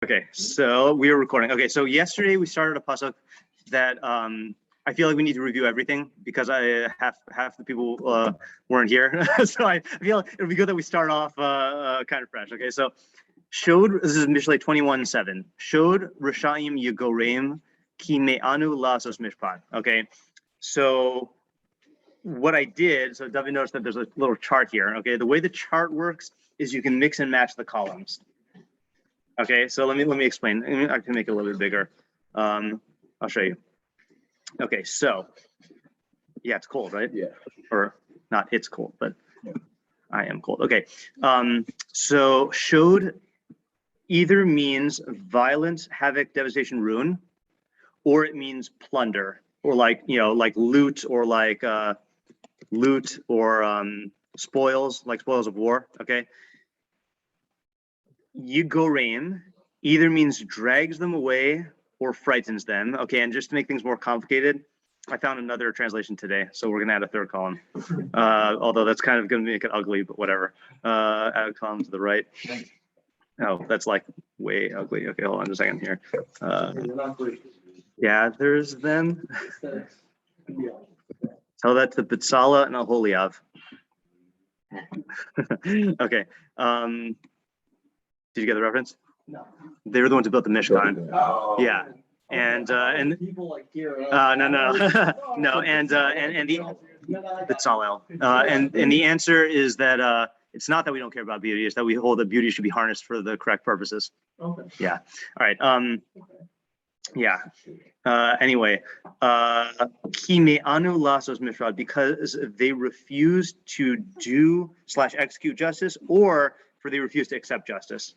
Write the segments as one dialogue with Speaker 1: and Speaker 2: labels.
Speaker 1: Okay, so we are recording. Okay, so yesterday we started a pasuk that I feel like we need to review everything because half the people weren't here. So I feel like it'll be good that we start off kind of fresh. Okay, so this is Mishlei 21:7. Shod Rashaim Yigorem Ki Me'anu Lasos Mishpat. Okay, so what I did, so David noticed that there's a little chart here. Okay, the way the chart works is you can mix and match the columns. Okay, so let me explain. I can make it a little bit bigger. I'll show you. Okay, so yeah, it's cold, right?
Speaker 2: Yeah.
Speaker 1: Or not, it's cold, but yeah. I am cold. Okay, so showed either means violence, havoc, devastation, ruin, or it means plunder, or like loot, or like loot, or spoils, like spoils of war. Okay. Yigorem either means drags them away or frightens them. Okay, and just to make things more complicated, I found another translation today, so we're gonna add a third column. Although that's kind of gonna make it ugly, but whatever. Add a column to the right. Oh, that's like way ugly. Okay, hold on just a second here. Yeah, there's them. Tell that to Bitsala and Aholiav. Okay. Did you get the reference? No. They were the ones who built the Mishkan. Oh. Yeah, and people like here. No, no, and the B'Tzalel. And the answer is that it's not that we don't care about beauty; it's that we hold that beauty should be harnessed for the correct purposes. Okay. Yeah. All right. Yeah. Anyway, Ki me'anu lasos mishpat, because they refuse to do / execute justice, or for they refuse to accept justice.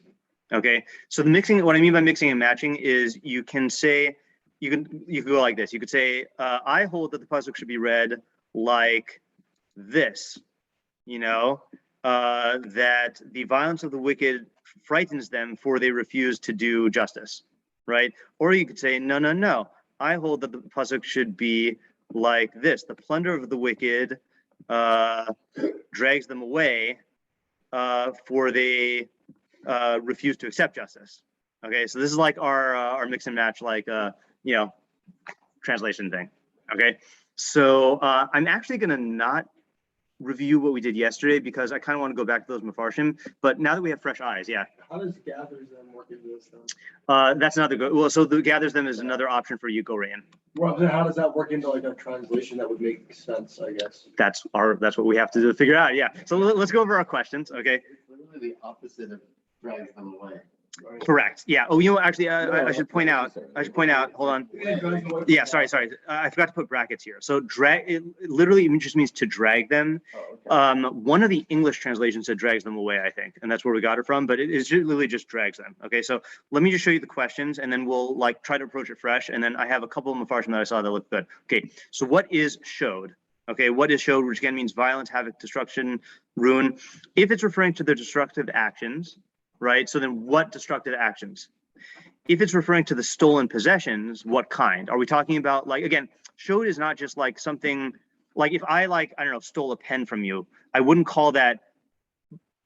Speaker 1: Okay, so the mixing, what I mean by mixing and matching is you can say, you could go like this. You could say, I hold that the pasuk should be read like this, that the violence of the wicked frightens them, for they refuse to do justice, right? Or you could say, no, I hold that the pasuk should be like this: the plunder of the wicked drags them away, for they refuse to accept justice. Okay, so this is like our mix and match, like translation thing. Okay, so I'm actually gonna not review what we did yesterday because I kind of want to go back to those mafarshim. But now that we have fresh eyes, yeah.
Speaker 2: How does gathers them work into this then?
Speaker 1: That's another good. Well, so the gathers them is another option for Yigorem.
Speaker 2: Well, then how does that work into like a translation that would make sense? I guess
Speaker 1: that's what we have to do to figure out. Yeah. So let's go over our questions. Okay.
Speaker 3: It's literally the opposite of drags them away.
Speaker 1: Right. Correct. Yeah. Oh, actually, I should point out. Hold on. Yeah. Sorry. I forgot to put brackets here. So drag. It literally just means to drag them. Oh, okay. One of the English translations said drags them away, I think, and that's where we got it from. But it's literally just drags them. Okay. So let me just show you the questions, and then we'll try to approach it fresh. And then I have a couple of mafarshim that I saw that look good. Okay. So what is showed? Okay. What is showed? Which again means violence, havoc, destruction, ruin. If it's referring to the destructive actions. Right, so then what destructive actions? If it's referring to the stolen possessions, what kind? Are we talking about, like, again, showed is not just like something, like if I I don't know, stole a pen from you, I wouldn't call that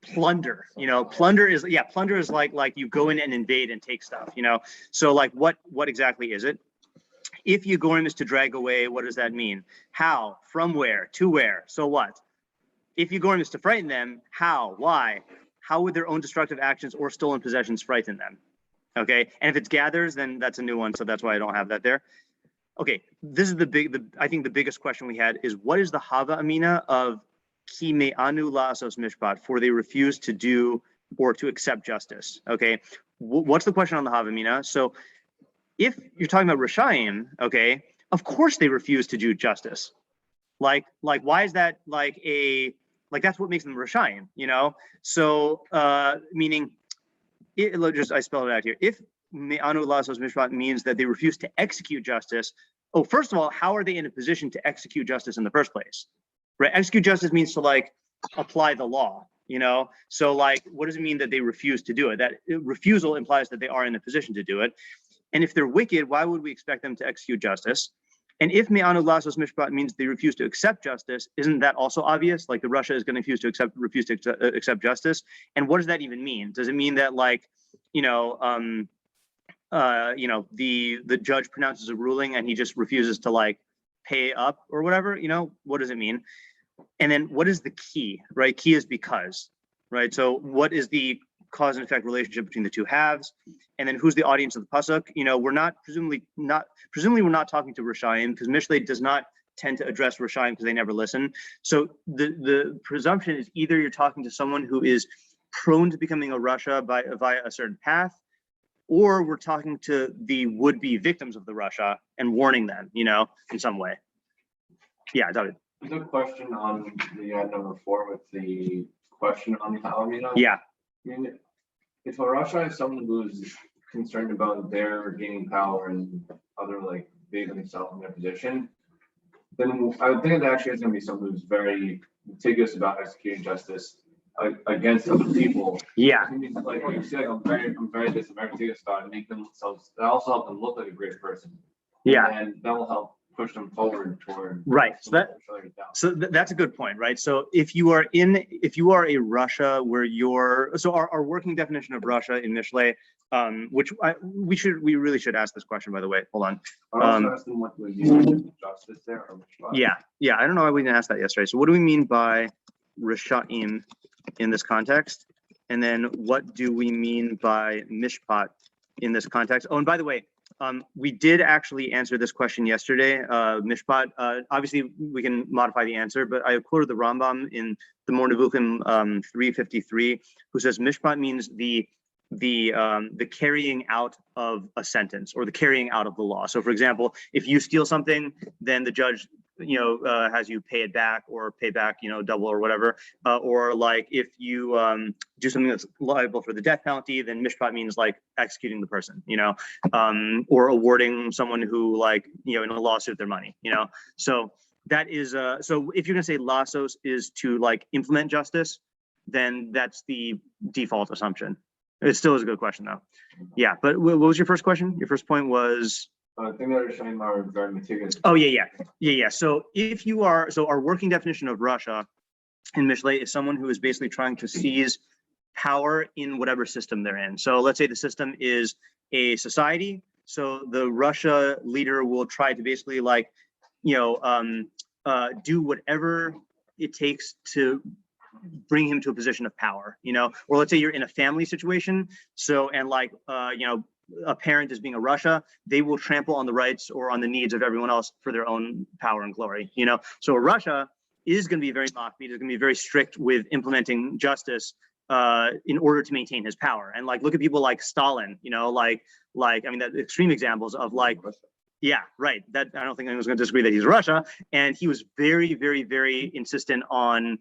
Speaker 1: plunder. Plunder is like you go in and invade and take stuff, So like what exactly is it? If Yigorem is to drag away, what does that mean? How? From where? To where? So what? If Yigorem is to frighten them, how? Why? How would their own destructive actions or stolen possessions frighten them? Okay, and if it's gathers, then that's a new one, so that's why I don't have that there. Okay, this is I think the biggest question we had is, what is the hava amina of ki me'anu la'asos mishpat, for they refuse to do or to accept justice? Okay, what's the question on the hava amina? So if you're talking about Rashaim, okay, of course they refuse to do justice. Like why is that that's what makes them Rashaim, So meaning, I spelled it out here. If me'anu lasos mishpat means that they refuse to execute justice, first of all, how are they in a position to execute justice in the first place? Right? Execute justice means to apply the law, So what does it mean that they refuse to do it? That refusal implies that they are in a position to do it. And if they're wicked, why would we expect them to execute justice? And if me'anu lasos mishpat means they refuse to accept justice, isn't that also obvious? Like the Russia is going to refuse to accept justice. And what does that even mean? Does it mean that you know, the judge pronounces a ruling and he just refuses to like pay up or whatever, you know, what does it mean? And then what is the key, right? Key is because, right? So what is the cause and effect relationship between the two halves? And then who's the audience of the pasuk? You know, presumably we're not talking to Rishaim, because Mishlei does not tend to address Rishaim because they never listen. So the presumption is either you're talking to someone who is prone to becoming a Rasha via a certain path, or we're talking to the would-be victims of the Rasha and warning them, you know, in some way. Yeah, David.
Speaker 4: There's a question on the number 4 with the question on how, you know.
Speaker 1: Yeah.
Speaker 4: I mean, if a Rasha is someone who's concerned about their gaining power and other like they themselves in their position, then I would think that actually is going to be someone who's very meticulous about executing justice against other people.
Speaker 1: Yeah.
Speaker 4: Like you see, like I'm very this meticulous about make themselves. That also help them look like a great person.
Speaker 1: Yeah.
Speaker 4: And that will help push them forward toward.
Speaker 1: Right. So that's a good point, right? So if you are a Rasha where our working definition of Rasha in Mishlei, which we really should ask this question, by the way. Hold on.
Speaker 4: What would you justice there or
Speaker 1: yeah. I don't know why we didn't ask that yesterday. So what do we mean by Rishaim in this context? And then what do we mean by Mishpat in this context? Oh, and by the way, we did actually answer this question yesterday. Mishpat, obviously we can modify the answer, but I quoted the Rambam in the Mor Nevuchim 353, who says Mishpat means the carrying out of a sentence or the carrying out of the law. So for example, if you steal something, then the judge, you know, has you pay it back or pay back, you know, double or whatever. Or like if you do something that's liable for the death penalty, then mishpat means like executing the person, you know, or awarding someone who like, you know, in a lawsuit their money, you know. So that is, so if you're gonna say lasos is to like implement justice, then that's the default assumption. It still is a good question though. Yeah, but what was your first question? Your first point was?
Speaker 4: I think that is showing our very meticulous.
Speaker 1: Oh yeah. So if you are, so our working definition of Rasha in Mishlei is someone who is basically trying to seize power in whatever system they're in. So let's say the system is a society. So the Rasha leader will try to basically like, you know, do whatever it takes to bring him to a position of power, you know. Or let's say you're in a family situation. So, and like, you know, a parent is being a Rasha, they will trample on the rights or on the needs of everyone else for their own power and glory, you know. So a Rasha is going to be very makpid, is going to be very strict with implementing justice in order to maintain his power. And like, look at people like Stalin, you know, like I mean, that extreme examples of like, yeah, right. That I don't think anyone's going to disagree that he's Rasha, and he was very, very, very insistent on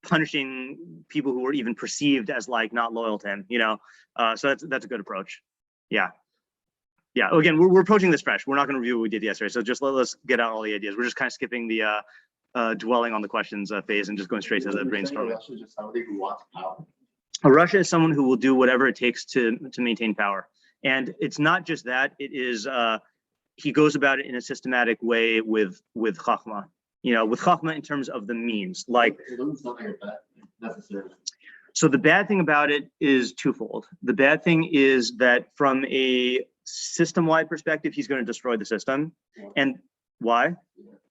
Speaker 1: punishing people who were even perceived as like not loyal to him, you know. So that's a good approach. Yeah. Again, we're approaching this fresh. We're not going to review what we did yesterday. So just let's get out all the ideas. We're just kind of skipping the dwelling on the questions phase and just going straight to the brainstorming. A Rasha is someone who will do whatever it takes to maintain power, and it's not just that. It is he goes about it in a systematic way with chachma. You know, with chachma in terms of the means, like. So the bad thing about it is twofold. The bad thing is that from a system-wide perspective, he's going to destroy the system. And why?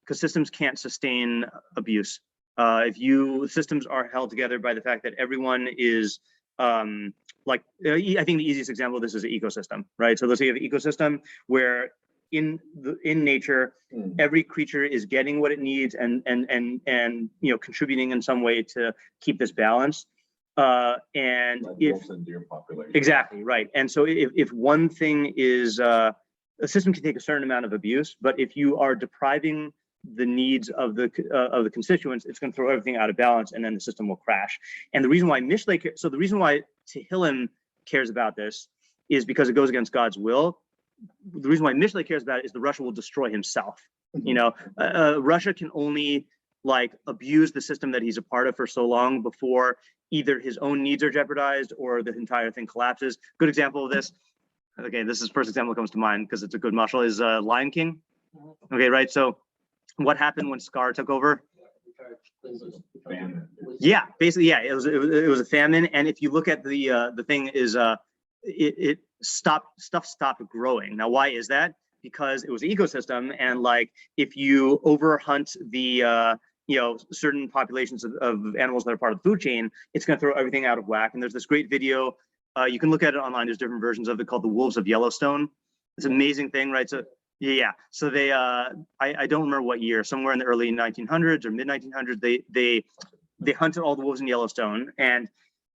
Speaker 1: Because systems can't sustain abuse. Systems are held together by the fact that everyone is like, I think the easiest example of this is an ecosystem, right? So let's say you have an ecosystem where in nature, every creature is getting what it needs and you know, contributing in some way to keep this balance. And like if exactly right, and so if one thing is a system can take a certain amount of abuse, but if you are depriving the needs of the constituents, it's going to throw everything out of balance, and then the system will crash. And the reason why Mishlei, so the reason why Tehillim cares about this is because it goes against God's will. The reason why Mishlei cares about it is the Rasha will destroy himself. You know, Rasha can only like abuse the system that he's a part of for so long before either his own needs are jeopardized or the entire thing collapses. Good example of this. Okay, this is the first example that comes to mind because it's a good mashal is Lion King. Okay, right. So what happened when Scar took over? Yeah, basically, yeah, it was a famine. And if you look at the thing is stuff stopped growing. Now, why is that? Because it was an ecosystem, and like if you overhunt the certain populations of animals that are part of the food chain, it's going to throw everything out of whack. And there's this great video, you can look at it online. There's different versions of it called the Wolves of Yellowstone. It's an amazing thing, right? So yeah. So they, I don't remember what year, somewhere in the early 1900s or mid 1900s, they hunted all the wolves in Yellowstone, and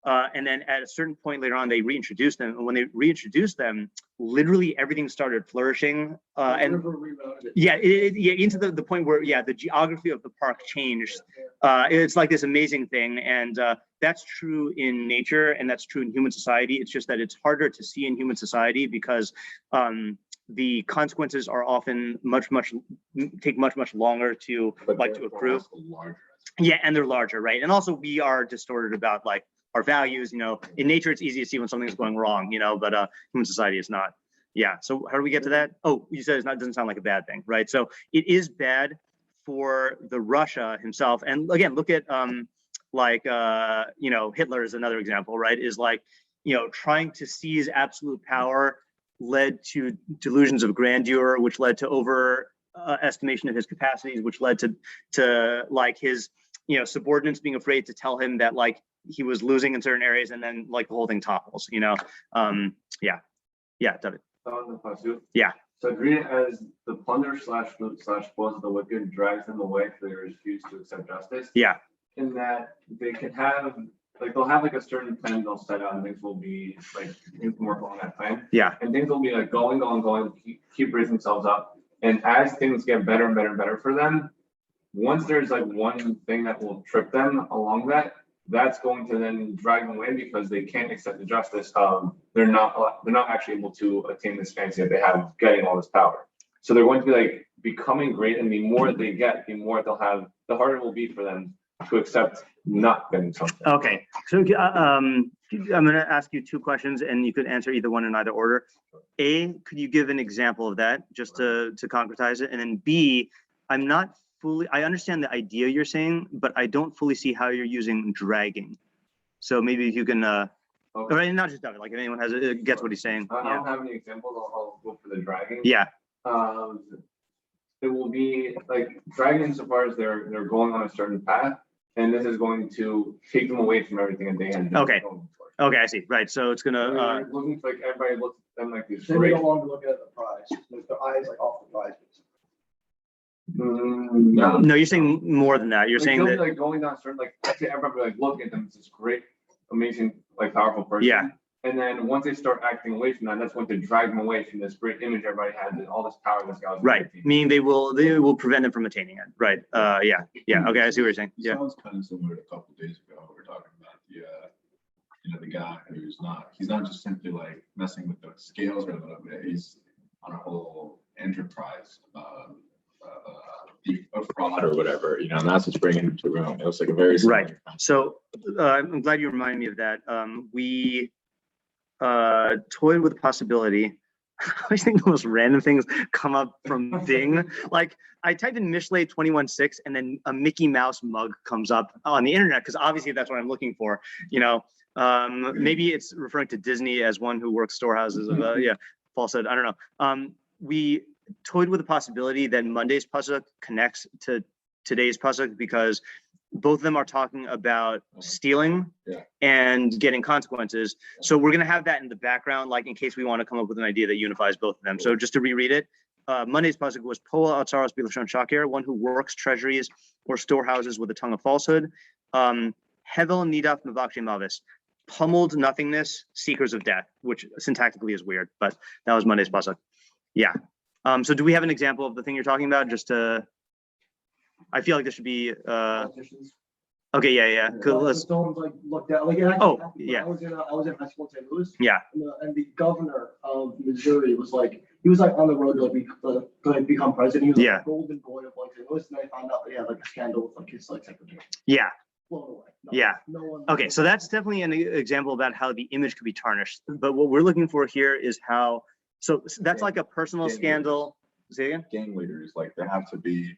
Speaker 1: then at a certain point later on, they reintroduced them. And when they reintroduced them, literally everything started flourishing. Into the point where the geography of the park changed. It's like this amazing thing, and that's true in nature, and that's true in human society. It's just that it's harder to see in human society because the consequences are often take much longer to to accrue. Yeah, and they're larger, right? And also we are distorted about like our values. In nature it's easy to see when something's going wrong, but human society is not. Yeah. So how do we get to that? Oh, you said doesn't sound like a bad thing, right? So it is bad for the Russia himself. And again, look at Hitler is another example, right? Is like, trying to seize absolute power led to delusions of grandeur, which led to estimation of his capacities, which led to like his subordinates being afraid to tell him that like he was losing in certain areas, and then like the whole thing topples. David.
Speaker 4: On the pasuk.
Speaker 1: Yeah.
Speaker 4: So I'd read it as the plunder / loot / spoils of the wicked drags them away for they refuse to accept justice.
Speaker 1: Yeah.
Speaker 4: In that they can have they'll have like a certain plan they'll set out, and things will be like you can work along that plan.
Speaker 1: Yeah.
Speaker 4: And things will be like going, keep raising themselves up. And as things get better and better and better for them, once there's like one thing that will trip them along that's going to then drag them away because they can't accept the justice of they're not actually able to attain this fancy that they have getting all this power. So they're going to be like becoming great, and the more they get, the more they'll have, the harder it will be for them to accept not getting something.
Speaker 1: Okay, so I'm going to ask you two questions, and you could answer either one in either order. A, could you give an example of that just to concretize it? And then B, I understand the idea you're saying, but I don't fully see how you're using dragging. So maybe if you can, or not just David, like if anyone gets what he's saying.
Speaker 4: I don't have any examples. I'll go for the dragging.
Speaker 1: Yeah.
Speaker 4: It will be like dragging so far as they're going on a certain path, and this is going to take them away from everything that they had been
Speaker 1: Okay.
Speaker 4: going for.
Speaker 1: Okay, I see. Right. So it's gonna
Speaker 4: looking for, like everybody looks at them like these.
Speaker 2: They no longer look at the prize. With their eyes like off the prize.
Speaker 1: no, you're saying more than that. You're saying that
Speaker 4: like going down certain, like actually everybody like looking at them as this great, amazing, like powerful person.
Speaker 1: Yeah.
Speaker 4: And then once they start acting away from that, that's when they drag them away from this great image everybody had, and all this power this guy was.
Speaker 1: right. Meaning they will prevent them from attaining it. Right. Yeah. Okay, I see what you're saying. Yeah.
Speaker 5: Sounds kind of similar to a couple of days ago. We were talking about the guy who's he's not just simply like messing with the scales or whatever. He's on a whole enterprise. A fraud or whatever, and that's what's bringing him to room. It was like a very
Speaker 1: right. So I'm glad you reminded me of that. We toyed with the possibility. I think the most random things come up from Bing. Like I typed in Mishlei 21.6 and then a Mickey Mouse mug comes up on the internet because obviously that's what I'm looking for. Maybe it's referring to Disney as one who works storehouses of falsehood. I don't know. We toyed with the possibility that Monday's pasuk connects to today's pasuk because both of them are talking about stealing and getting consequences. So we're going to have that in the background, like in case we want to come up with an idea that unifies both of them. So just to reread it, Monday's pasuk was Poa Atzaros Bilashon Shakir, one who works treasuries or storehouses with a tongue of falsehood. Hevel Nidaf Mavakshe Mavis, pummeled nothingness, seekers of death, which syntactically is weird, but that was Monday's pasuk. Yeah. So do we have an example of the thing you're talking about? Just to, I feel like this should be, okay, yeah. Cool. Let's.
Speaker 2: Stones like looked at like. Actually,
Speaker 1: Oh, yeah.
Speaker 2: I was in high school in St. Louis.
Speaker 1: Yeah.
Speaker 2: And the governor of Missouri was like, he was like on the road to become president. He was like golden boy of like St. Louis, and I found out that he had like a scandal with like his like secretary. Yeah. Blown away. No one.
Speaker 1: Okay, so that's definitely an example about how the image could be tarnished. But what we're looking for here is how. So that's like a personal scandal. Say again?
Speaker 5: Gang leaders, like they have to be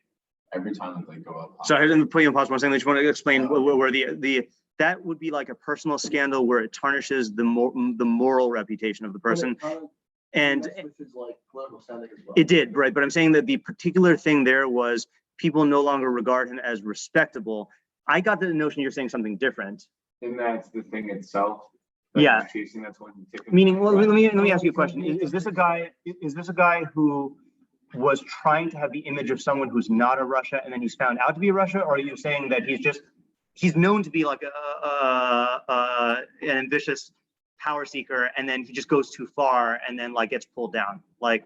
Speaker 5: every time that they go up.
Speaker 1: So I didn't put you on pause one second. I just want to explain where the that would be like a personal scandal where it tarnishes the moral reputation of the person. And
Speaker 2: which is like political standing as well.
Speaker 1: it did, right? But I'm saying that the particular thing there was people no longer regard him as respectable. I got the notion you're saying something different.
Speaker 4: And that's the thing itself.
Speaker 1: Yeah.
Speaker 4: Chasing, that's when
Speaker 1: Meaning, well, let me ask you a question. Is this a guy who was trying to have the image of someone who's not a Russia and then he's found out to be a Russia? Or are you saying that he's known to be like an ambitious power seeker and then he just goes too far and then like gets pulled down? Like,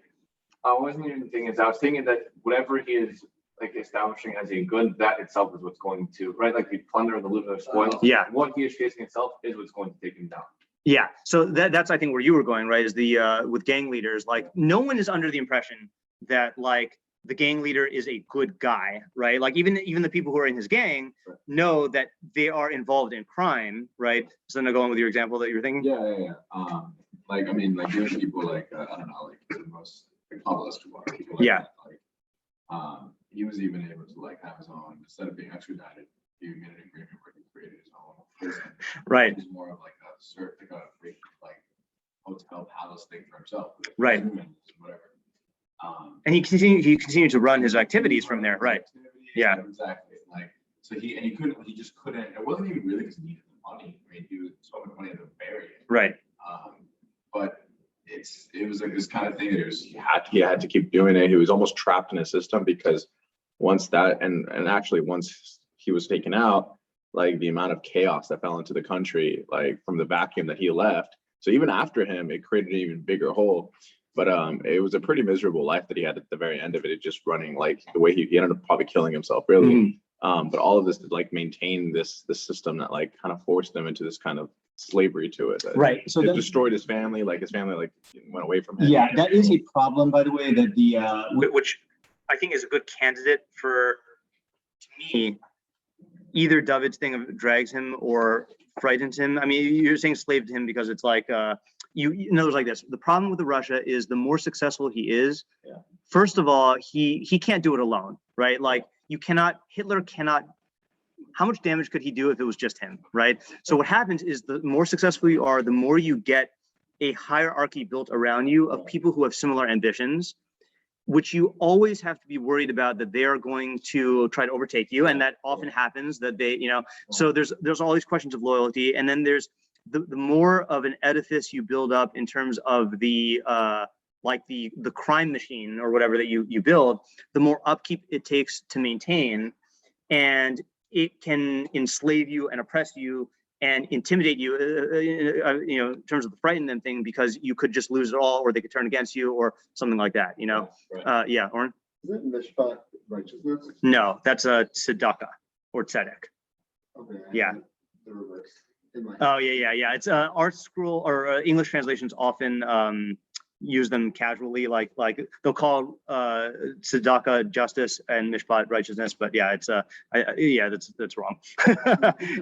Speaker 4: I wasn't even thinking this. I was thinking that whatever he is like establishing as a good, that itself is what's going to, right? Like the plunder and the loot of the spoils.
Speaker 1: Yeah.
Speaker 4: What he is chasing itself is what's going to take him down.
Speaker 1: yeah. So that's I think where you were going, right? Is the with gang leaders, like no one is under the impression that like the gang leader is a good guy, right? Like even the people who are in his gang know that they are involved in crime, right? So now going with your example that you were thinking.
Speaker 5: Yeah. Like, I mean, like there's people like, I don't know, like the most like Pablo Escobar, people like
Speaker 1: Yeah.
Speaker 5: that, like, he was even able to like have his own, instead of being extradited, he made an agreement where he created his own prison.
Speaker 1: Right.
Speaker 5: It was more of like a like hotel palace thing for himself.
Speaker 1: Right.
Speaker 5: And whatever.
Speaker 1: And he continued to run his activities from there, right? Yeah.
Speaker 5: Exactly. Like, so he just couldn't, it wasn't even really because he needed the money. I mean, he was so much money to bury it.
Speaker 1: Right.
Speaker 5: But it was like this kind of thing that he had to keep doing it. He was almost trapped in a system because once that, and actually once he was taken out, like the amount of chaos that fell into the country, like from the vacuum that he left. So even after him, it created an even bigger hole. But it was a pretty miserable life that he had at the very end of it. It just running like the way he ended up probably killing himself, really. But all of this to like maintain this system that like kind of forced them into this kind of slavery to it.
Speaker 1: Right. So
Speaker 5: it
Speaker 1: that
Speaker 5: destroyed his family. Like his family like went away from him.
Speaker 1: Yeah, that is a problem, by the way, that the which I think is a good candidate for, to me, either David's thing of drags him or frightens him. I mean, you're saying slave to him because it's like you know, it's like this. The problem with the Russia is the more successful he is, first of all, he can't do it alone, right? Like Hitler cannot. How much damage could he do if it was just him, right? So what happens is the more successful you are, the more you get a hierarchy built around you of people who have similar ambitions, which you always have to be worried about that they are going to try to overtake you. And that often happens that they, you know, so there's all these questions of loyalty. And then there's the more of an edifice you build up in terms of the, like the crime machine or whatever that you build, the more upkeep it takes to maintain. And it can enslave you and oppress you and intimidate you, you know, in terms of the frighten them thing, because you could just lose it all, or they could turn against you, or something like that. You know, yeah, Oren.
Speaker 3: Is it Mishpat righteousness?
Speaker 1: No, that's a tzedakah or tzedek.
Speaker 3: Okay.
Speaker 1: Yeah.
Speaker 3: The reverse.
Speaker 1: Oh yeah. It's art scroll or English translations often use them casually, like they'll call tzedakah justice and mishpat righteousness, but yeah, it's yeah, that's wrong.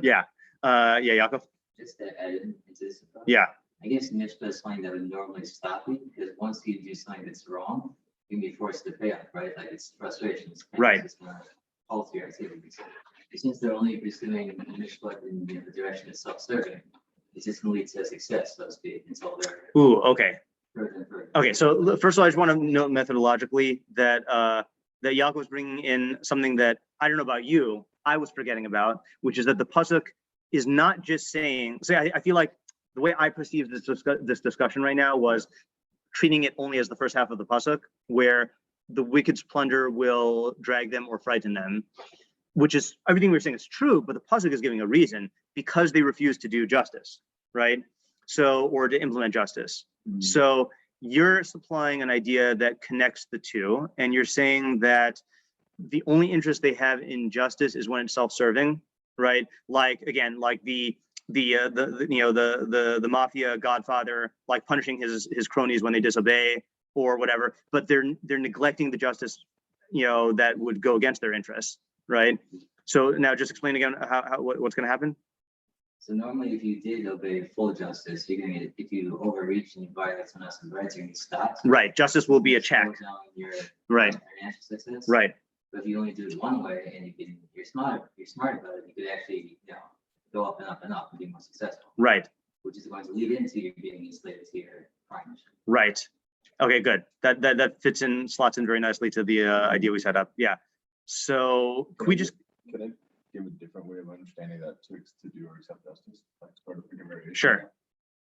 Speaker 1: Yeah, Yaakov.
Speaker 6: Just to add into this.
Speaker 1: Yeah.
Speaker 6: I guess mishpat is something that would normally stop you, because once you do something that's wrong, you can be forced to pay off, right? Like it's frustrations.
Speaker 1: Right.
Speaker 6: It's not healthy activities. Since they're only pursuing mishpat in the direction of self-serving, it's just going to lead to success, so to speak, until they're.
Speaker 1: Ooh, okay.
Speaker 6: Further.
Speaker 1: Okay, so first of all, I just want to note methodologically that that Yaakov was bringing in something that I don't know about you, I was forgetting about, which is that the pasuk is not just saying. Say, I feel like the way I perceive this discussion right now was treating it only as the first half of the pasuk, where the wicked's plunder will drag them or frighten them, which is everything we're saying is true, but the pasuk is giving a reason because they refuse to do justice, right? So, or to implement justice. So you're supplying an idea that connects the two, and you're saying that the only interest they have in justice is when it's self-serving, right? Like again, like the mafia godfather, like punishing his cronies when they disobey or whatever, but they're neglecting the justice, you know, that would go against their interests, right? So now just explain again what's going to happen.
Speaker 6: So normally, if you did obey full justice, you're gonna get, if you overreach and you violate someone else's rights, you're gonna get stopped.
Speaker 1: Right. Justice will be a check. Right.
Speaker 6: Financial success.
Speaker 1: Right.
Speaker 6: But if you only do it one way and you're smart about it, you could actually, you know, go up and up and up and be more successful,
Speaker 1: Right.
Speaker 6: which is going to lead into you being enslaved to your prime mission.
Speaker 1: Right. Okay, good. That fits in, slots in very nicely to the idea we set up. Yeah. So could we just,
Speaker 5: Can I give a different way of understanding that to do or accept justice? Like sort of figure variation?
Speaker 1: Sure.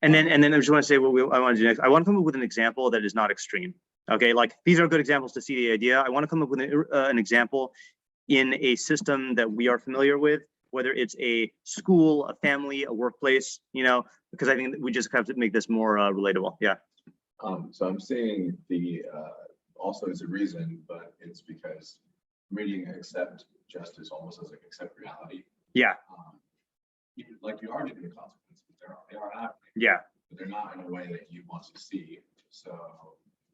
Speaker 1: And then I just want to say what I want to do next. I want to come up with an example that is not extreme. Okay, like these are good examples to see the idea. I want to come up with an example in a system that we are familiar with, whether it's a school, a family, a workplace, you know, because I think we just have to make this more relatable. Yeah.
Speaker 5: So I'm seeing the also as a reason, but it's because reading accept justice almost as like accept reality.
Speaker 1: Yeah.
Speaker 5: Like you are getting the consequences. They are happening.
Speaker 1: Yeah.
Speaker 5: But they're not in a way that you want to see. So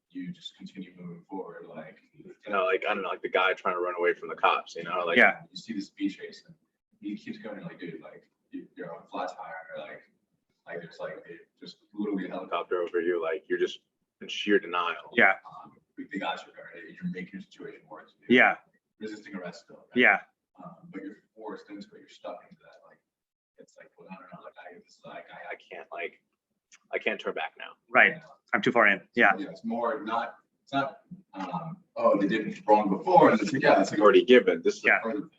Speaker 5: you just continue moving forward. Like, you know, like, I don't know, like the guy trying to run away from the cops, you know, like,
Speaker 1: yeah.
Speaker 5: You see the speed chase and he keeps going like, dude, like you're on a flat tire, like there's like just literally a helicopter over you, like you're just in sheer denial.
Speaker 1: Yeah.
Speaker 5: The guys are there, you're making your situation worse.
Speaker 1: Yeah.
Speaker 5: Resisting arrest still. Right?
Speaker 1: Yeah.
Speaker 5: But you're forced into it, you're stuck into that. Like, it's like, well, I don't know, I can't turn back now.
Speaker 1: Right.
Speaker 5: You know?
Speaker 1: I'm too far in. Yeah.
Speaker 5: Yeah, it's more it's not, oh, they did it wrong before, and it's like, yeah, it's like already given. This is
Speaker 1: Yeah.
Speaker 5: part of it.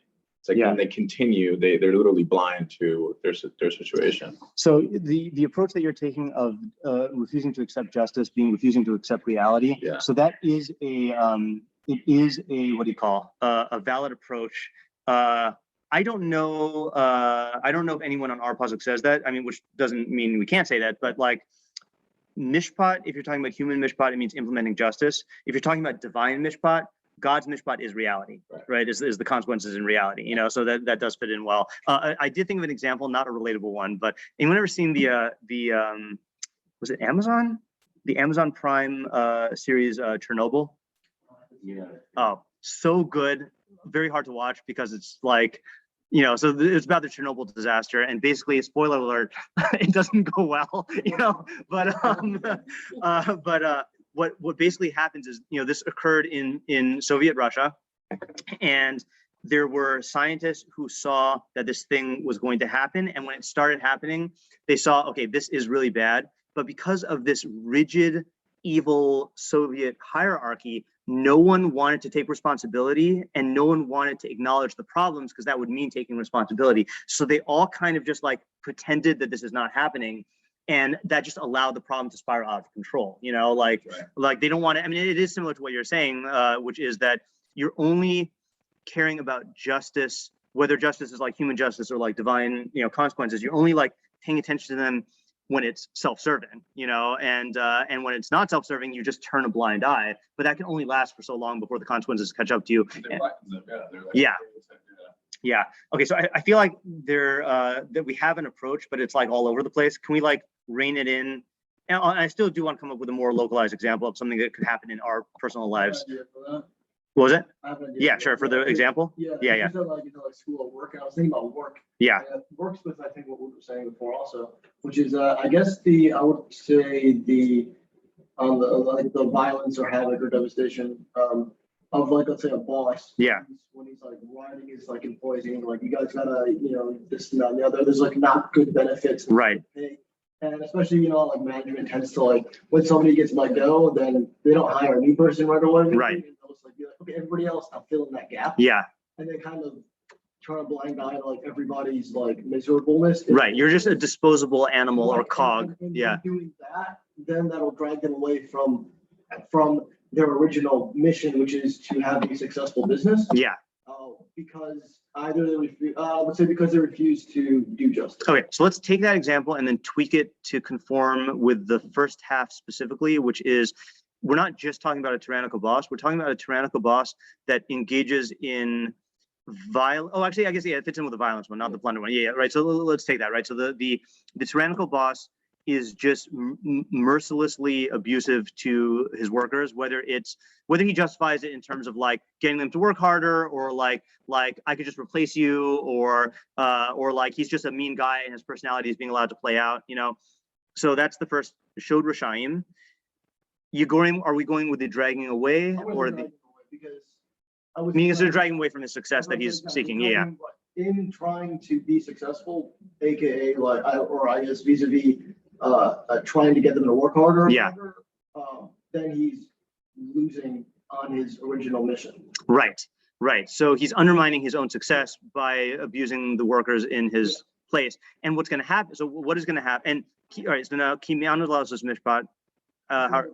Speaker 5: It's like when they continue, they're literally blind to their situation.
Speaker 1: So the approach that you're taking of refusing to accept justice, being refusing to accept reality.
Speaker 5: Yeah.
Speaker 1: So that is it is a what do you call a valid approach. I don't know if anyone on our pasuk says that. I mean, which doesn't mean we can't say that, but like mishpat, if you're talking about human mishpat, it means implementing justice. If you're talking about divine mishpat, God's mishpat is reality, right? Is the consequences in reality, you know? So that does fit in well. I did think of an example, not a relatable one, but anyone ever seen the was it Amazon? The Amazon Prime series Chernobyl?
Speaker 6: Yeah.
Speaker 1: Oh, so good. Very hard to watch because it's like, you know, so it's about the Chernobyl disaster, and basically, spoiler alert, it doesn't go well, you know. But what basically happens is, you know, this occurred in Soviet Russia, and there were scientists who saw that this thing was going to happen, and when it started happening, they saw, okay, this is really bad. But because of this rigid, evil Soviet hierarchy, no one wanted to take responsibility and no one wanted to acknowledge the problems because that would mean taking responsibility. So they all kind of just like pretended that this is not happening. And that just allowed the problem to spiral out of control, you know, like they don't want to, I mean, it is similar to what you're saying, which is that you're only caring about justice, whether justice is like human justice or like divine, you know, consequences, you're only like paying attention to them when it's self-serving, you know, and when it's not self-serving, you just turn a blind eye, but that can only last for so long before the consequences catch up to you. Yeah. Okay. So I feel like that we have an approach, but it's like all over the place. Can we like rein it in? And I still do want to come up with a more localized example of something that could happen in our personal lives. What was it? Yeah, sure. For the example.
Speaker 2: Yeah.
Speaker 1: Yeah.
Speaker 2: Like school or work. And I was thinking about work.
Speaker 1: Yeah.
Speaker 2: Works with, I think, what we were saying before also, which is I guess I would say the violence or havoc or devastation of like, let's say, a boss.
Speaker 1: Yeah.
Speaker 2: When he's like riding his like employees, and like, you guys gotta, you know, this and that and the other. There's like not good benefits.
Speaker 1: Right.
Speaker 2: And especially, you know, like management tends to like, when somebody gets let go, then they don't hire a new person right away.
Speaker 1: Right.
Speaker 2: And it's like, okay, everybody else, I'm filling that gap.
Speaker 1: Yeah.
Speaker 2: And they kind of turn a blind eye to like everybody's like miserableness.
Speaker 1: Right. You're just a disposable animal or cog.
Speaker 2: And
Speaker 1: Yeah.
Speaker 2: doing that, then that'll drag them away from their original mission, which is to have a successful business.
Speaker 1: Yeah.
Speaker 2: Because either they refuse, let's say because they refuse to do justice.
Speaker 1: Okay, so let's take that example and then tweak it to conform with the first half specifically, which is we're not just talking about a tyrannical boss. We're talking about a tyrannical boss that engages in violence. Oh, actually, I guess, yeah, it fits in with the violence one, not the plunder one. Yeah, right. So let's take that, right? So the tyrannical boss is just mercilessly abusive to his workers, whether he justifies it in terms of like getting them to work harder, or like I could just replace you, or like he's just a mean guy and his personality is being allowed to play out, you know. So that's the first Shod Rashayim. Are we going with the dragging away, or the?
Speaker 2: Because
Speaker 1: Meaning instead of dragging away from his success that he's seeking. Yeah.
Speaker 2: in trying to be successful, aka like, I guess vis-a-vis, trying to get them to work harder. Or
Speaker 1: Yeah.
Speaker 2: whatever, then he's losing on his original mission.
Speaker 1: Right. Right. So he's undermining his own success by abusing the workers in his place. And what's going to happen? So what is going to happen? And all right. So now Kimiano allows this mishpat. How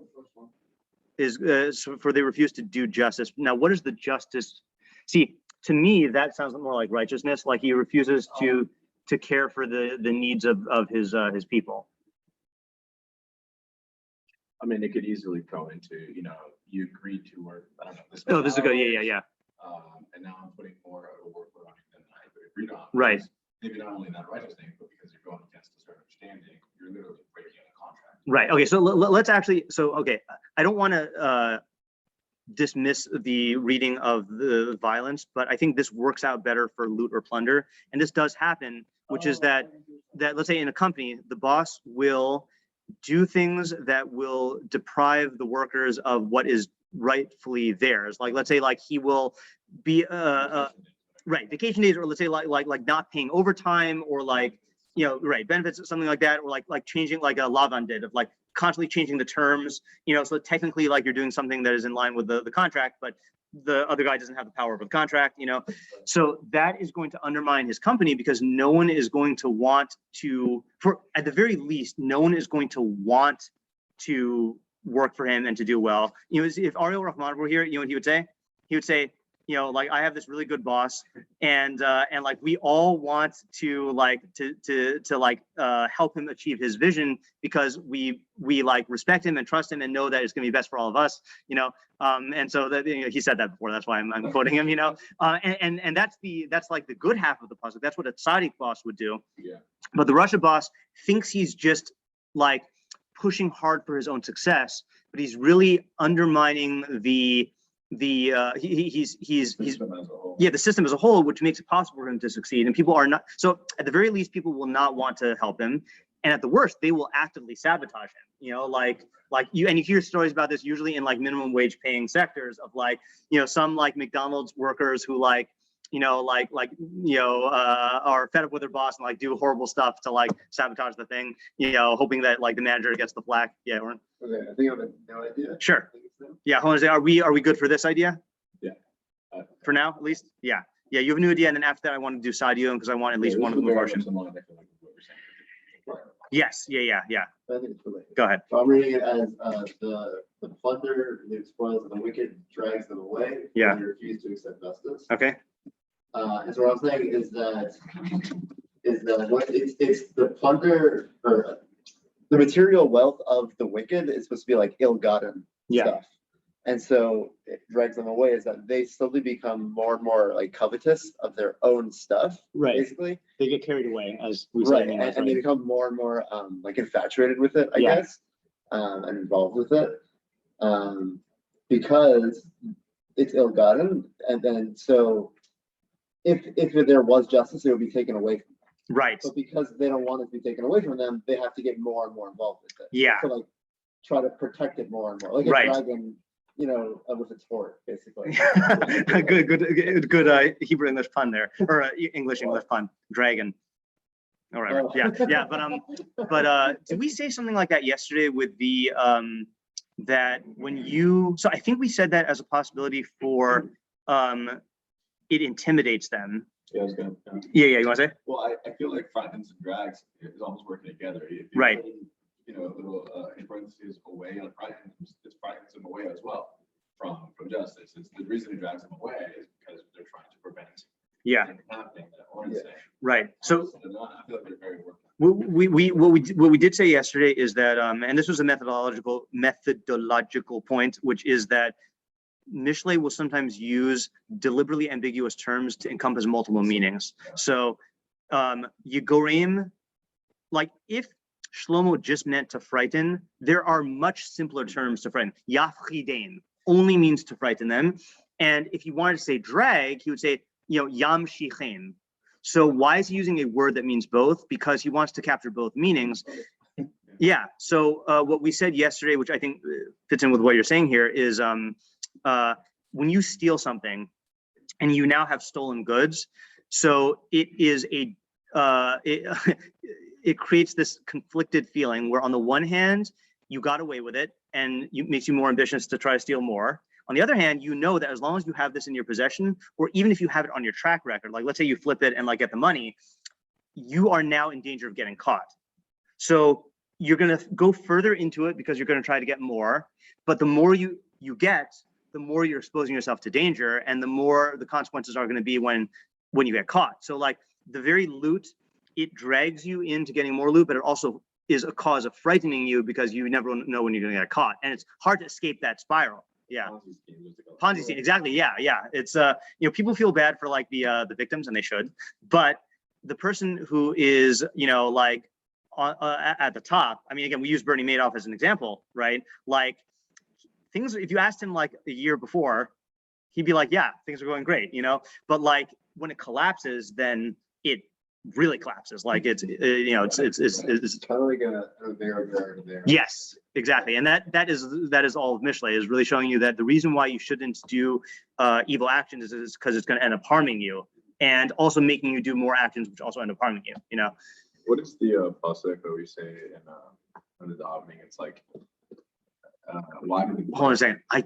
Speaker 1: is so for they refuse to do justice. Now, what is the justice? See, to me, that sounds more like righteousness. Like he refuses to care for the needs of his people.
Speaker 5: I mean, it could easily go into, you agreed to work, I don't know.
Speaker 1: This is good. Yeah.
Speaker 5: And now I'm putting more of a workload on you than I agreed on.
Speaker 1: Right.
Speaker 5: Maybe not only that righteous thing, but because you're going against a certain understanding, you're literally breaking a contract.
Speaker 1: Right. Okay. So let's actually. So okay, I don't want to dismiss the reading of the violence, but I think this works out better for loot or plunder, and this does happen, which is that let's say in a company, the boss will do things that will deprive the workers of what is rightfully theirs. Like let's say like he will be right, vacation days, or let's say like not paying overtime, or like right, benefits, something like that, or like changing, like a Lavan did, of like constantly changing the terms, so technically like you're doing something that is in line with the contract, but the other guy doesn't have the power over the contract, so that is going to undermine his company, because no one is going to want to, at the very least, no one is going to want to work for him and to do well. If Ariel Rahman were here, what he would say? He would say, like, I have this really good boss, and like we all want to help him achieve his vision, because we like respect him and trust him and know that it's going to be best for all of us, and so that he said that before, that's why I'm quoting him, and that's like the good half of the pasuk. That's what a tzaddik boss would do.
Speaker 5: Yeah.
Speaker 1: But the Russia boss thinks he's just like pushing hard for his own success, but he's really undermining the
Speaker 5: System as a whole.
Speaker 1: the system as a whole, which makes it possible for him to succeed. And people are not, so at the very least, people will not want to help him, and at the worst, they will actively sabotage him. Like you hear stories about this usually in like minimum wage paying sectors of like some like McDonald's workers who are fed up with their boss and like do horrible stuff to like sabotage the thing, hoping that like the manager gets the flack. Yeah, Oren?
Speaker 3: Okay, I think I have no idea.
Speaker 1: Sure.
Speaker 3: I think it's them.
Speaker 1: Yeah, hold on. Are we good for this idea?
Speaker 5: Yeah.
Speaker 1: For now, at least? Yeah. Yeah, you have a new idea, and then after that, I want to do Saadia Gaon, because I want at least one of the versions. Yes. Yeah.
Speaker 3: I think it's related.
Speaker 1: Go ahead.
Speaker 3: So I'm reading it as the plunder, the spoils of the wicked drags them away.
Speaker 1: Yeah.
Speaker 3: They refuse to accept justice.
Speaker 1: Okay.
Speaker 3: And so what I'm saying is that what it's the plunder, or the material wealth of the wicked is supposed to be like ill-gotten stuff. And so it drags them away, is that they slowly become more and more like covetous of their own stuff.
Speaker 1: Right.
Speaker 3: Basically.
Speaker 1: They get carried away, as we
Speaker 3: Right.
Speaker 1: said.
Speaker 3: And they become more and more like infatuated with it, I
Speaker 1: Yeah.
Speaker 3: guess, and involved with it. Because it's ill-gotten. And then so if there was justice, it would be taken away from them.
Speaker 1: Right.
Speaker 3: But because they don't want it to be taken away from them, they have to get more and more involved with it.
Speaker 1: Yeah.
Speaker 3: So like try to protect it more and more. Like a
Speaker 1: Right.
Speaker 3: dragon, with its horn, basically.
Speaker 1: good Hebrew English pun there, or English pun. Dragon. All right.
Speaker 3: Oh.
Speaker 1: Yeah. But did we say something like that yesterday with the that when you? So I think we said that as a possibility for it intimidates them.
Speaker 5: Yeah, I was gonna.
Speaker 1: Yeah. You want to say?
Speaker 5: Well, I feel like frightens and drags is almost working together. If you're
Speaker 1: Right.
Speaker 5: putting, little in parentheses away on frightens, it frightens them away as well from justice. It's the reason it drags them away is because they're trying to prevent
Speaker 1: Yeah.
Speaker 5: things happening that Oren's saying.
Speaker 1: Right. So
Speaker 5: they're not, I feel like they're very working.
Speaker 1: what we did say yesterday is that and this was a methodological point, which is that Mishlei will sometimes use deliberately ambiguous terms to encompass multiple meanings. So Yigorim, like if Shlomo just meant to frighten, there are much simpler terms to frighten. Yafchidein only means to frighten them. And if he wanted to say drag, he would say, Yam Shichem. So why is he using a word that means both? Because he wants to capture both meanings. Yeah. So what we said yesterday, which I think fits in with what you're saying here, is when you steal something and you now have stolen goods, So it is it creates this conflicted feeling where on the one hand, you got away with it and it makes you more ambitious to try to steal more. On the other hand, you know that as long as you have this in your possession, or even if you have it on your track record, like let's say you flip it and like get the money, you are now in danger of getting caught. So you're going to go further into it because you're going to try to get more, but the more you get, the more you're exposing yourself to danger, and the more the consequences are going to be when you get caught. So like the very loot, it drags you into getting more loot, but it also is a cause of frightening you because you never know when you're going to get caught, and it's hard to escape that spiral. Yeah, Ponzi scheme, exactly. Yeah. It's people feel bad for like the victims, and they should, but the person who is like at the top. I mean, again, we use Bernie Madoff as an example, right? Like things. If you asked him like a year before, he'd be like, "Yeah, things are going great," But like when it collapses, then it really collapses. Like it's
Speaker 3: kind of like a there.
Speaker 1: Yes, exactly. And that is all of Mishlei, is really showing you that the reason why you shouldn't do evil actions is because it's going to end up harming you, and also making you do more actions which also end up harming you.
Speaker 5: What is the pasuk that we say in the davening? It's like, why did
Speaker 1: Hold on a second. I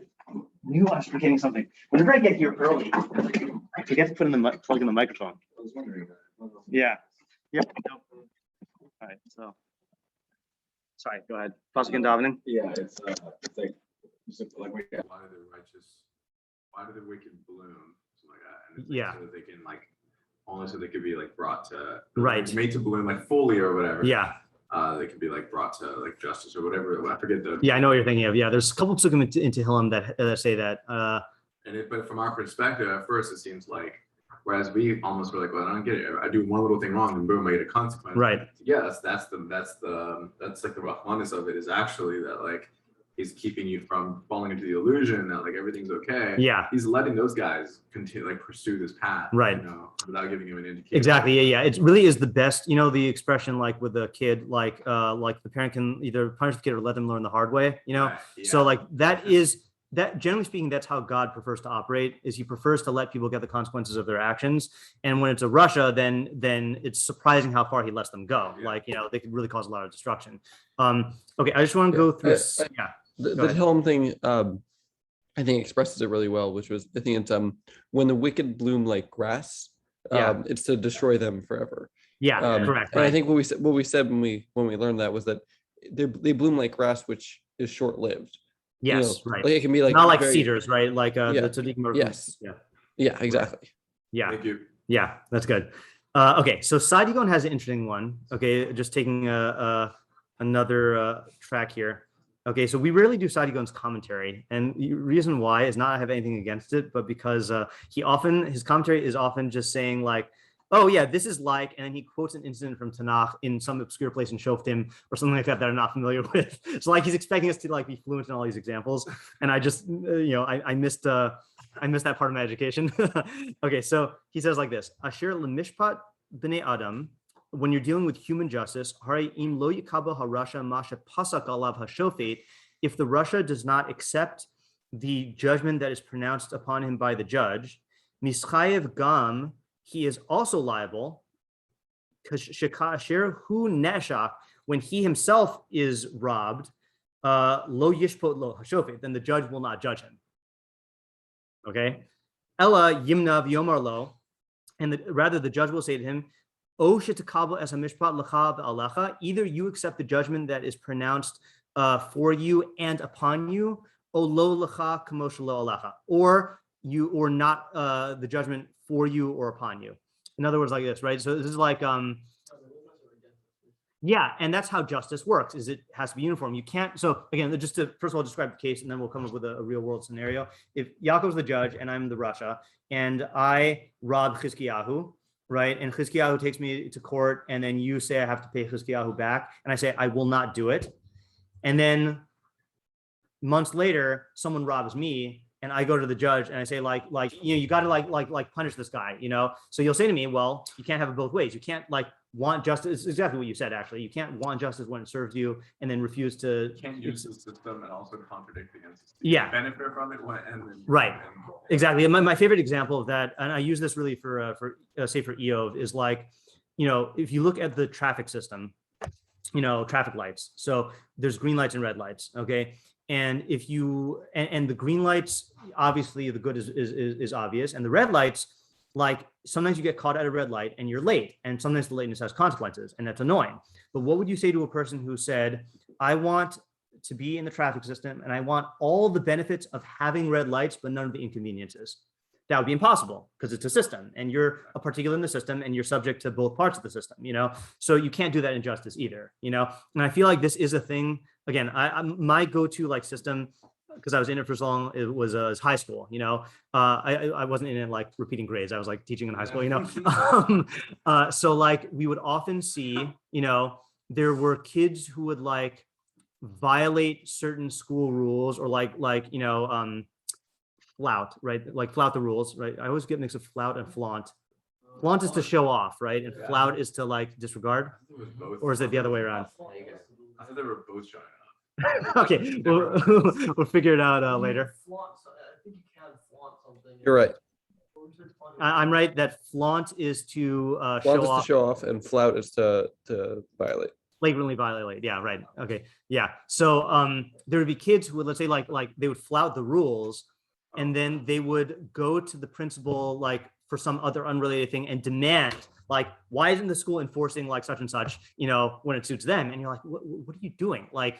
Speaker 1: knew I was forgetting something. Whenever I get here early, I forget to put in the plug in the microphone.
Speaker 3: I was wondering that.
Speaker 1: Yeah. Yep. All right. So, sorry. Go ahead. Pasuk and davening.
Speaker 5: Yeah, it's like why do the wicked bloom? Something like that. And it's
Speaker 1: Yeah.
Speaker 5: So that they can only so they could be brought to made to bloom fully or whatever.
Speaker 1: Yeah.
Speaker 5: They could be brought to justice or whatever. I forget the.
Speaker 1: Yeah, I know what you're thinking of. Yeah, there's a couple psukim in Tehillim that say that.
Speaker 5: But from our perspective, at first it seems like, whereas we almost were like, well, I don't get it. I do one little thing wrong and boom, I get a consequence.
Speaker 1: Right.
Speaker 5: Yeah, that's the rahmanis of it, is actually that he's keeping you from falling into the illusion that everything's okay.
Speaker 1: Yeah.
Speaker 5: He's letting those guys continue pursue this path.
Speaker 1: Right.
Speaker 5: Without giving him an indication.
Speaker 1: Exactly. Yeah. It really is the best. The expression with the kid, the parent can either punish the kid or let them learn the hard way. Right. Yeah. So that generally speaking, that's how God prefers to operate, is he prefers to let people get the consequences of their actions. And when it's a Russia, then it's surprising how far he lets them go. Yeah. They could really cause a lot of destruction. Okay. I just want to go through.
Speaker 7: The Tehillim thing, I think expresses it really well, which was, I think it's when the wicked bloom like grass, it's to destroy them forever.
Speaker 1: Yeah, correct.
Speaker 7: And I think what we said when we learned that was that they bloom like grass, which is short lived.
Speaker 1: Yes, right.
Speaker 7: It can be
Speaker 1: not like cedars, right? The Tzaddikim.
Speaker 7: Yes. Yeah, exactly.
Speaker 1: Yeah.
Speaker 5: Thank you.
Speaker 1: Yeah, that's good. Okay, so Saadia Gaon has an interesting one. Okay, just taking another track here. Okay, so we rarely do Saadia Gaon's commentary, and the reason why is not I have anything against it, but because his commentary is often just saying oh yeah, this is and then he quotes an incident from Tanakh in some obscure place in Shoftim or something like that I'm not familiar with. So he's expecting us to be fluent in all these examples, and I just I missed that part of my education. Okay, so he says like this: Asher lemishpat b'nei Adam. When you're dealing with human justice, im lo yikabel harasha masha pasak alav hashofet, if the Russia does not accept the judgment that is pronounced upon him by the judge, mischayev gam, he is also liable, shekasher hu neshach, when he himself is robbed, lo yishpot lo hashofet, then the judge will not judge him. Okay, ella yimna v'yomar lo, and rather the judge will say to him, O shetakabel es hamishpat lecha v'alecha, either you accept the judgment that is pronounced for you and upon you, o lo lecha kamo shelo alecha, or not the judgment for you or upon you. In other words, like this, right? So this is yeah, and that's how justice works, is it has to be uniform. You can't, so again, just to first of all describe the case, and then we'll come up with a real world scenario. If Yaakov's the judge and I'm the Russia, and I rob Chizkiyahu, right? And Chizkiyahu takes me to court, and then you say I have to pay Chizkiyahu back, and I say I will not do it. And then months later, someone robs me, and I go to the judge and I say you got to like punish this guy, So you'll say to me, well, you can't have it both ways. You can't want justice. It's exactly what you said, actually. You can't want justice when it serves you and then refuse to.
Speaker 5: You can't use the system and also contradict against it.
Speaker 1: Yeah.
Speaker 5: Benefit from it and then.
Speaker 1: Right. Exactly. And my favorite example of that, and I use this really for EO, is if you look at the traffic system, traffic lights. So there's green lights and red lights. Okay. And if you, and the green lights, obviously the good is obvious. And the red lights, sometimes you get caught at a red light and you're late. And sometimes the lateness has consequences, and that's annoying. But what would you say to a person who said, I want to be in the traffic system and I want all the benefits of having red lights, but none of the inconveniences? That would be impossible because it's a system and you're a particular in the system and you're subject to both parts of the system, So you can't do that in justice either, And I feel like this is a thing. Again, my go-to system, because I was in it for so long, it was high school, I wasn't in it repeating grades. I was teaching in high school, So we would often see, there were kids who would violate certain school rules or flout, right? Flout the rules, right? I always get mixed up flout and flaunt. Flaunt is to show off, right? And flout is to disregard, or is it the other way around?
Speaker 5: I thought they were both showing up.
Speaker 1: Okay, we'll figure it out later.
Speaker 7: You're right.
Speaker 1: I'm right that flaunt is to
Speaker 7: Flaunt
Speaker 1: show
Speaker 7: is
Speaker 1: off.
Speaker 7: to show off, and flout is to violate.
Speaker 1: Flagrantly violate. Yeah, right. Okay. Yeah. So there would be kids who would, let's say they would flout the rules, and then they would go to the principal for some other unrelated thing and demand why isn't the school enforcing such and such, when it suits them? And you're like, what are you doing? Yeah,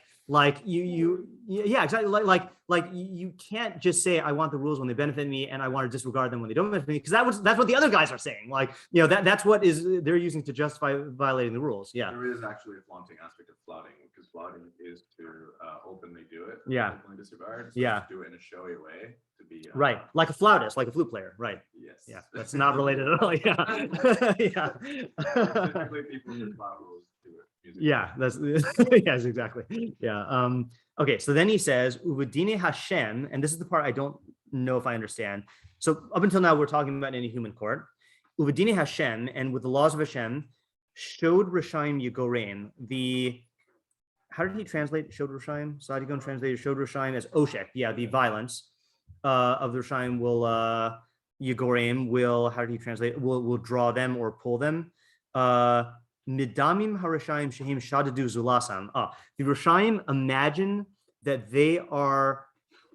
Speaker 1: exactly. You can't just say I want the rules when they benefit me and I want to disregard them when they don't benefit me, because that's what the other guys are saying. That's what they're using to justify violating the rules. Yeah.
Speaker 5: There is actually a flaunting aspect of flouting, because flouting is to openly do it.
Speaker 1: Yeah.
Speaker 5: Openly disregard.
Speaker 1: Yeah.
Speaker 5: Do it in a showy way to be.
Speaker 1: Right. Like a flautist, like a flute player. Right.
Speaker 5: Yes.
Speaker 1: Yeah. That's not related at all. Yeah. Yeah.
Speaker 5: Typically people who flout rules do it.
Speaker 1: Yeah, that's yes, exactly. Yeah. Okay, so then he says, Uvadine Hashem, and this is the part I don't know if I understand. So up until now, we're talking about in a human court. Uvadine Hashem, and with the laws of Hashem, showed Rishaim Yigorein. How did he translate showed Rishaim? Saadia Gaon translated showed Rishaim as Oshek. Yeah, the violence of the Rishaim will Yigoreim will, how did he translate? Will draw them or pull them. Midamim harashayim shehim shadadu zulasam. The Rishaim imagine that they are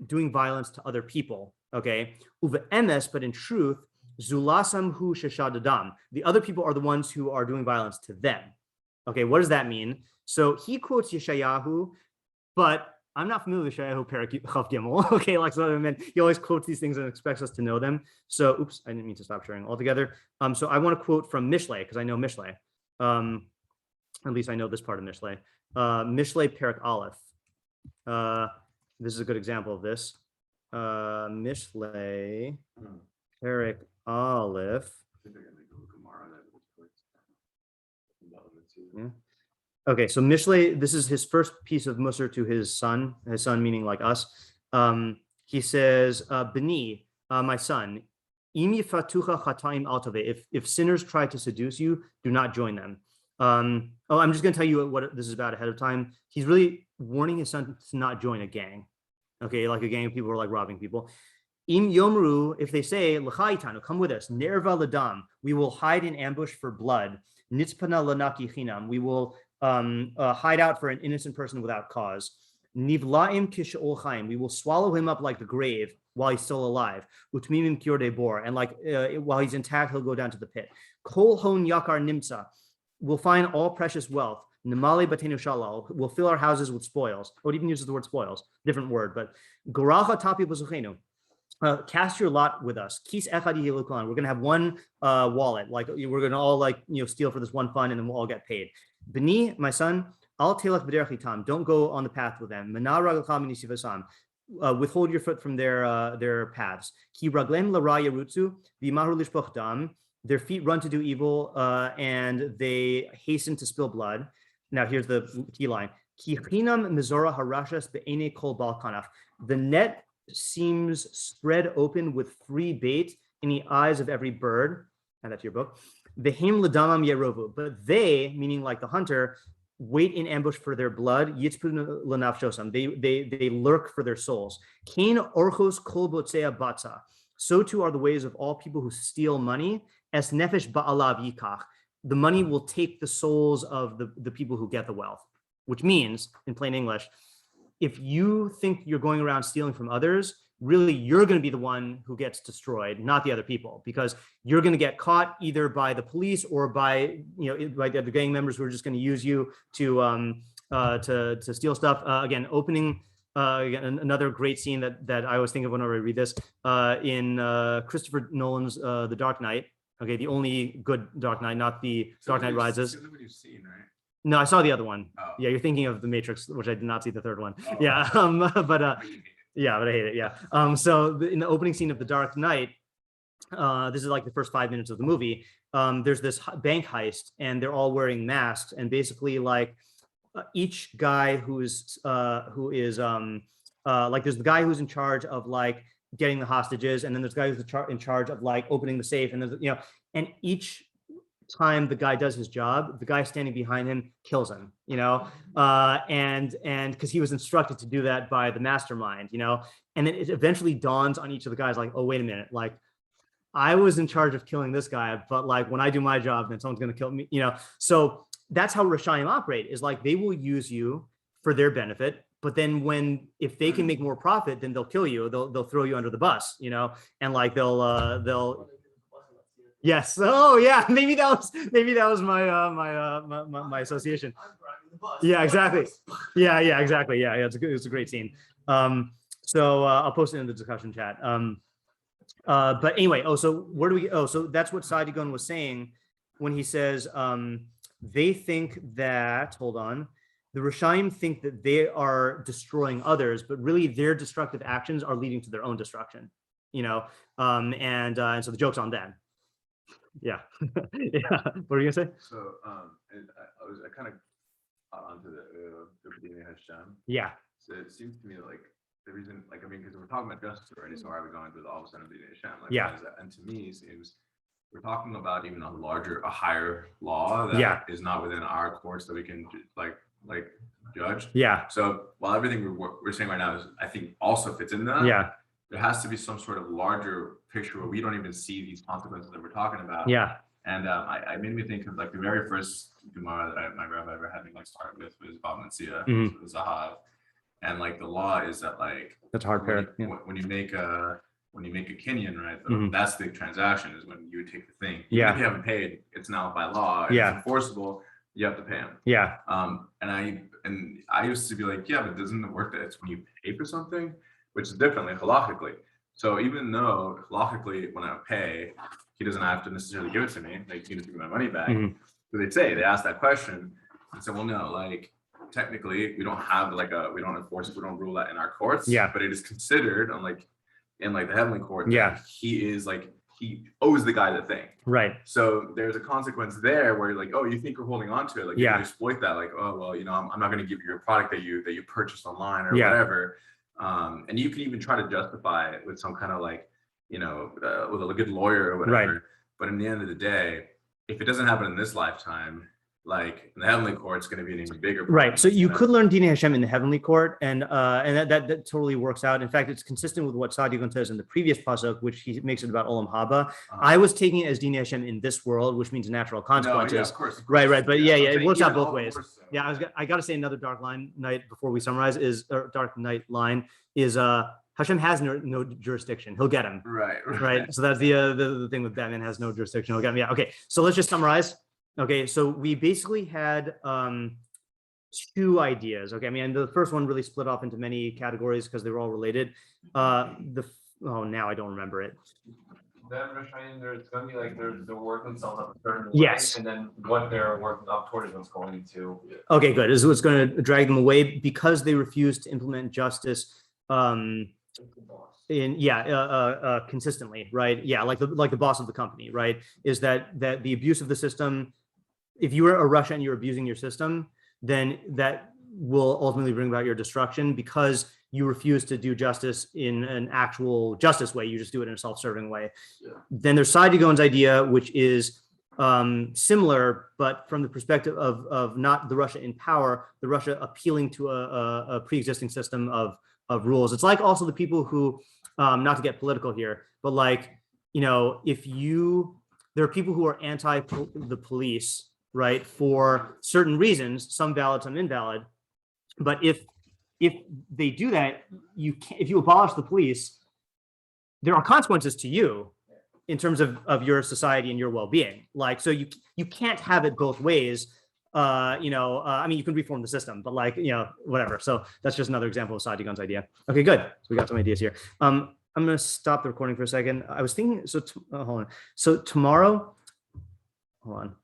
Speaker 1: doing violence to other people. Okay. Uva emes, but in truth, zulasam hu sheshadadam. The other people are the ones who are doing violence to them. Okay. What does that mean? So he quotes Yeshayahu, but I'm not familiar with Yeshayahu Perek Chav Gimel. Okay. So he always quotes these things and expects us to know them. So, oops, I didn't mean to stop sharing altogether. So I want to quote from Mishlei, because I know Mishlei. At least I know this part of Mishlei. Mishlei Perek Aleph. This is a good example of this. Mishlei Perek Aleph. Yeah. Okay, so Mishlei, this is his first piece of Musar to his son meaning like us. He says, Beni, my son, if sinners try to seduce you, do not join them. I'm just going to tell you what this is about ahead of time. He's really warning his son to not join a gang. Okay, like a gang of people who are robbing people. Im yomru, if they say, l'chaitanu, come with us, nerva ladam, we will hide in ambush for blood. Nitzpana lanaki chinam, we will hide out for an innocent person without cause. Nivlaim kish'ol chaim, we will swallow him up like the grave while he's still alive. Utmimim kyor de bor, and while he's intact, he'll go down to the pit. Kol hon yakar nimsa, we'll find all precious wealth. Namale batenu shalal, we'll fill our houses with spoils. Oh, it even uses the word spoils, different word, but goracha tapi bazuchenu. Cast your lot with us. Kis echadi hiluklan. We're gonna have one wallet. We're gonna all steal for this one fund, and then we'll all get paid. Beni, my son, al telach b'derech. Don't go on the path with them. Menara gacham nisivasam. Withhold your foot from their paths. Ki raglem laraya rutsu v'mahu lishpoch dam. Their feet run to do evil, and they hasten to spill blood. Now here's the key line. Ki chinam mizora harashas be'ene kol balkanach. The net seems spread open with free bait in the eyes of every bird. And that's your book. V'hem l'damam yerovu. But they, meaning like the hunter, wait in ambush for their blood. Yitzpu l'nafshosam. They lurk for their souls. Kain orchos kol botzea batza. So too are the ways of all people who steal money. Es nefesh ba'alav yikach. The money will take the souls of the people who get the wealth, which means, in plain English, if you think you're going around stealing from others, really you're going to be the one who gets destroyed, not the other people, because you're going to get caught either by the police or by by the other gang members who are just going to use you to steal stuff. Again, again, another great scene that I always think of whenever I read this in Christopher Nolan's The Dark Knight. Okay, the only good Dark Knight, not the Dark Knight Rises.
Speaker 5: You've seen, right?
Speaker 1: No, I saw the other one.
Speaker 5: Oh.
Speaker 1: Yeah, you're thinking of The Matrix, which I did not see the third one.
Speaker 5: Oh.
Speaker 1: Yeah, but I hate it. Yeah. So in the opening scene of The Dark Knight, this is like the first 5 minutes of the movie. There's this bank heist, and they're all wearing masks, and basically like each guy who is like there's the guy who's in charge of like getting the hostages, and then there's the guy who's in charge of like opening the safe, and there's and each time the guy does his job, the guy standing behind him kills him, and because he was instructed to do that by the mastermind, and then it eventually dawns on each of the guys like, oh, wait a minute, like I was in charge of killing this guy, but like when I do my job, then someone's going to kill me, so that's how Rishayim operate, is like they will use you for their benefit, but then if they can make more profit, then they'll kill you, they'll throw you under the bus, and like they'll yes. Oh yeah. Maybe that was my association. Yeah, exactly. Yeah, exactly. Yeah. It's a great scene. So I'll post it in the discussion chat. But anyway, so where do we, so that's what Saadia Gaon was saying when he says, they think that, hold on, the Rishayim think that they are destroying others, but really their destructive actions are leading to their own destruction, and so the joke's on them. Yeah. Yeah. What are you gonna say?
Speaker 5: So I kind of caught onto the Hashem.
Speaker 1: Yeah.
Speaker 5: So it seems to me like the reason, like, I mean, because we're talking about justice already, so why are we going through all of a sudden Hashem? Like,
Speaker 1: yeah.
Speaker 5: What is that? And to me, it seems we're talking about even a higher law that is not within our courts that we can like judge.
Speaker 1: Yeah.
Speaker 5: So while everything we're saying right now is, I think, also fits in that.
Speaker 1: Yeah.
Speaker 5: There has to be some sort of larger picture where we don't even see these consequences that we're talking about.
Speaker 1: Yeah.
Speaker 5: And I made me think of like the very first Gemara that my rabbi ever had me like start with was Bava Metzia, Zahav, and like the law is that like
Speaker 1: that's hard parrot.
Speaker 5: When you make a kinyan, right? That's the transaction is when you take the thing.
Speaker 1: Yeah.
Speaker 5: If you haven't paid, it's now by law. It's enforceable. You have to pay them. Yeah. And I used to be like, yeah, but doesn't it work that it's when you pay for something? Which is differently halachically. So even though halachically, when I pay, he doesn't have to necessarily give it to me. Like, he doesn't give me my money back. So they ask that question and say, well, no, like technically we don't have we don't enforce it, we don't rule that in our courts. Yeah. But it is considered in the heavenly court. Yeah. He owes the guy the thing. Right. So there's a consequence there where you're like, oh, you think you're holding on to it. Like, you can exploit that. Like, oh, well, I'm not going to give you a product that you purchased online or whatever. And you can even try to justify it with some kind of with a good lawyer or whatever. Right. But in the end of the day, if it doesn't happen in this lifetime, like in the heavenly court, it's going to be an even bigger problem. Right. So you could learn Dinei Hashem in the heavenly court, and that totally works out. In fact, it's consistent with what Saadia Gaon says in the previous pasuk, which he makes it about Olam Haba. I was taking it as Dinei Hashem in this world, which means natural consequences. No, yeah, of course. Right. But it works out both ways. Yeah, I got to say another dark night before we summarize dark night line is Hashem has no jurisdiction. He'll get him. Right. So that's the thing with Batman, has no jurisdiction. He'll get him. Yeah. Okay. So let's just summarize. Okay. So we basically had two ideas. Okay. I mean, the first one really split off into many categories because they were all related. Now I don't remember it.
Speaker 4: Then it's going to be like they're working themselves up a certain
Speaker 1: way,
Speaker 4: and then what they're working up toward is what's going to.
Speaker 1: Okay, good. Is what's going to drag them away because they refuse to implement justice consistently, right? Yeah, like the boss of the company, right? Is that the abuse of the system? If you are a Russia and you're abusing your system, then that will ultimately bring about your destruction because
Speaker 8: you refuse to do justice in an actual justice way. You just do it in a self-serving way. Then there's Saadia Gaon's idea, which is similar, but from the perspective of not the Russia in power, the Russia appealing to a pre-existing system of rules. It's like also the people who, not to get political here, but like, you know, there are people who are anti the police, right, for certain reasons, some valid, some invalid. But if they do that, if you abolish the police, there are consequences to you in terms of your society and your well-being. Like, so you can't have it both ways. I mean, you can reform the system, but like, you know, whatever. So that's just another example of Saadia Gaon's idea. Okay, good. So we got some ideas here. I'm going to stop the recording for a second. I was thinking, hold on. So tomorrow, hold on.